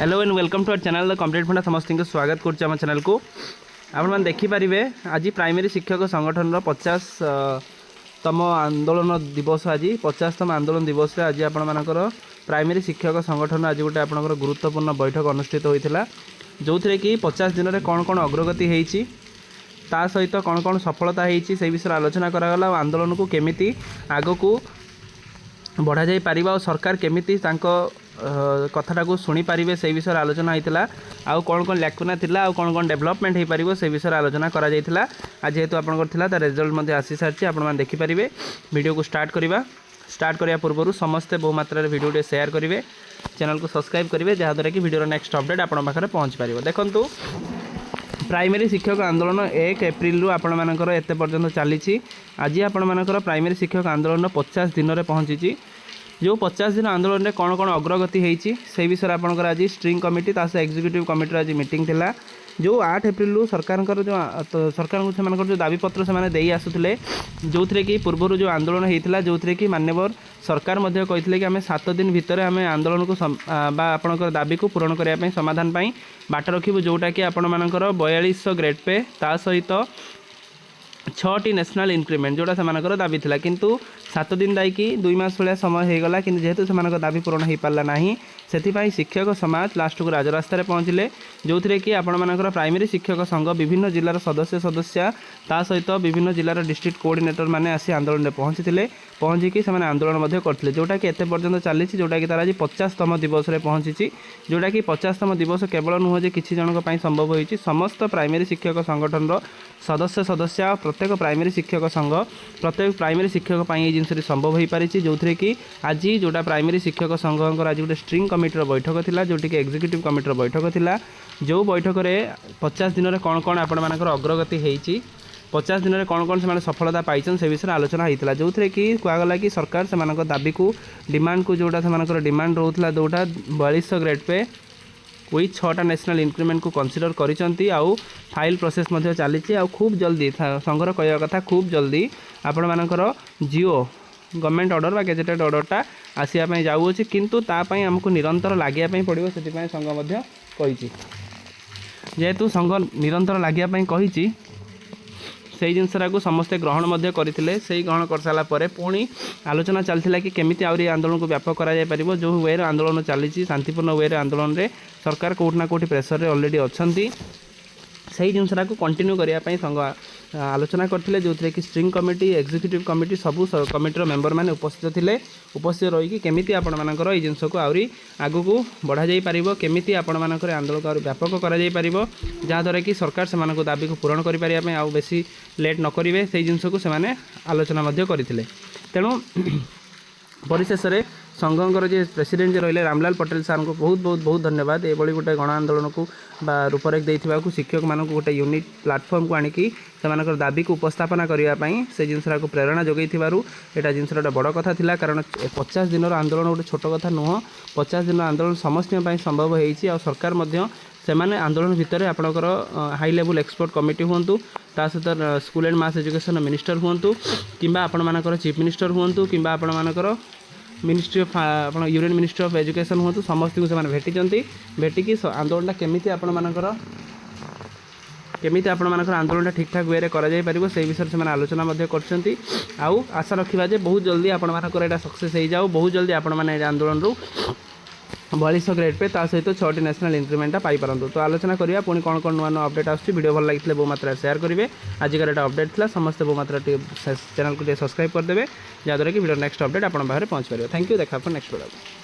Hello and welcome to our channel The Complete Funda समस्त को स्वागत करुच्चे आम चैनल को आपन देखिपारे आज प्राइमरी शिक्षक संगठन 50तम आंदोलन दिवस आज 50तम आंदोलन दिवस आज आपर प्राइमरी शिक्षक संगठन आज गोटे आप गुरुत्वपूर्ण बैठक अनुष्ठित होता जो थे कि 50 दिन में कौन कौन अग्रगति होती ता सहित कौन कौन सफलता होती से विषय आलोचना करागला आंदोलन को केमिति आग को बढ़ा जाई पारिबा और सरकार केमिति कथाटा को शुणी पारे से विषय आलोचना होता आउ कौन कौन लैकुना थिला आउ कौन कौन डेवलपमेंट हो पार से विषय आलोचना करा जायथिला आज जेहेतु आपंकर रिजल्ट आसी सारी आपने देखिपारे वीडियो को स्टार्ट करने पूर्व समस्ते बहु मात्रा वीडियो शेयर करेंगे चैनल को सब्सक्राइब करेंगे जहाँद्वारा कि वीडियो नेक्स्ट अपडेट आपण पाखे पहुँच पार देखु प्राइमरी शिक्षक आंदोलन 1 एप्रिल आपण मानकर एते पर्यंत चली आज आपण मानकर प्राइमरी शिक्षक आंदोलन 50 दिन में पहुँची जो 50 दिन आंदोलन में कौन कौन अग्रगति होती से विषय आपंकर आज स्ट्रिंग कमिटी एग्जीक्यूटिव कमिटी आज मीटिंग थिला जो 8 एप्रिल सरकार जो सरकार से जो दाबीपत्र से आसुले जो थे कि पूर्व जो आंदोलन होता जो थे कि मान्यवर सरकार कहते कि आम 7 दिन भितर आम आंदोलन को आपंकर दाबी को पूरण करने समाधान बाट रखू जोटा कि आपण मानकर 4200 ग्रेड पे ता सहित 6टी नेशनल इंक्रीमेंट जोटा से दाबी थिला किंतु 7 दिन दायी 2 मास भाया समय होगला कि जेहेतु से दाबी पूरण हो पारा ना से शिक्षक समाज लास्ट को राजरास्तार पहुँचले जो थे कि आपण मानकर प्राइमरी शिक्षक संघ विभिन्न जिलार सदस्य ता सहित विभिन्न जिलार डिस्ट्रिक्ट कोऑर्डिनेटर माने आसी आंदोलन में पहुँचिकी से आंदोलन करते जोटा कि एत पर्यंत चली जोटा कि तार आज 50तम दिवस में पहुँची जोटा कि 50तम दिवस केवल नुह जे किसी जनक संभव होती समस्त प्राइमरी शिक्षक संगठन सदस्य प्रत्येक प्राइमरी शिक्षक संघ प्रत्येक प्राइमरी शिक्षक ये जिनस संभव हो पारी जो थे कि आज जोटा प्राइमरी शिक्षक संघ आज गोटे स्ट्रिंग कमिटर बैठक थिला जोटी कि एग्जीक्यूटिव कमिटर बैठक थिला जो बैठक में 50 दिन में कौन कौन आपण मानकर अग्रगति होती 50 दिन में कौन कौन से सफलता पाई से विषय आलोचना होता जो थे कि कहगला कि सरकार से दाबी को डिमांड को जोटा से डिमांड रोला जोटा 4200 ग्रेड पे वही 6टा नेशनल इंक्रीमेंट को कंसीडर करिसंती आउ फाइल प्रोसेस चली खूब जल्दी संघर कहवा कथा खूब जल्दी आपण मानकर जिओ गवर्नमेंट ऑर्डर बा गेजेटेड ऑर्डरटा आसापी जाऊँगी किंतु तापाई आमको निरंतर लगे पड़ो से संघ कही जेहेतु संघ निरंतर लगे कही से जिनसा को समस्ते ग्रहण करते से ग्रहण कर सारापर पुणी आलोचना चलता कि केमी आहरी आंदोलन को व्यापक कर जो वे आंदोलन चली शांतिपूर्ण वे आंदोलन में सरकार कौटना कौटी प्रेसर ऑलरेडी अच्छा से जिनसा को कंटिन्यू करने संघ आलोचना करते जो थे कि स्ट्रिंग कमिटी एग्जीक्यूटिव कमिटी सबू कमिटर मेंबर मैंने उपस्थित थे उपस्थित रही केमी आपण मानकर ये जिनस को आहरी आग को बढ़ा जाई पारिबो केमिति आपण मानकर आंदोलन को व्यापक करा जाई पारिबो जहाँद्वारा कि सरकार से दाबी को पूरण करें आउ बेसी लेट न करेंगे से जिनस को से आलोचना करते तेणु परिशेष में संघर जे प्रेसिडेंट जे रहिले रामलाल पटेल सार को बहुत बहुत बहुत धन्यवाद ये गोटे गण आंदोलन को रूपरेख देता शिक्षक मान गोटे यूनिक प्लाटफर्म को आणिकी से दाबी को उपस्थापना करने से जिनसा को प्रेरणा जोगई यहाँ जिनस गोटे बड़ कथा थिला कारण 50 दिन आंदोलन गोटे छोट कथा नुह 50 दिन आंदोलन समस्त संभव हो सरकार से आंदोलन भितर आपणकर हाई लेवल एक्सपर्ट कमिटी हूँ ता सहित school and mass education minister हूँ कि आपण मानकर चीफ मिनिस्टर हूँ कि आपण मानकर ministry of union ministry of education हूँ समस्त को भेटी भेटिकी आंदोलन केमी आपण मानकर आंदोलन ठीक ठाक वे कर से विषय से आलोचना कर आशा रखा बहुत जल्दी आपण मानकर सक्सेस हो जाओ बहुत जल्दी आपण मैंने आंदोलन रू 4200 ग्रेड पे ता सहित 6टी नेशनल इंक्रीमेंटा पाइपारतु तो आलोचना करिया पुणी कौन कौन नुआ नुआ अपडेट आसुची वीडियो भल लगी बहु मात्रा शेयर करेंगे आजिकार एटा अपडेट था समस्त बहु मात्रा चैनल को सब्सक्राइब करदे जहाँद्वारा कि वीडियो नेक्स्ट अपडेट आप पाखे पहुँच पार थैंक यू देखा नेक्स्ट वीडियो।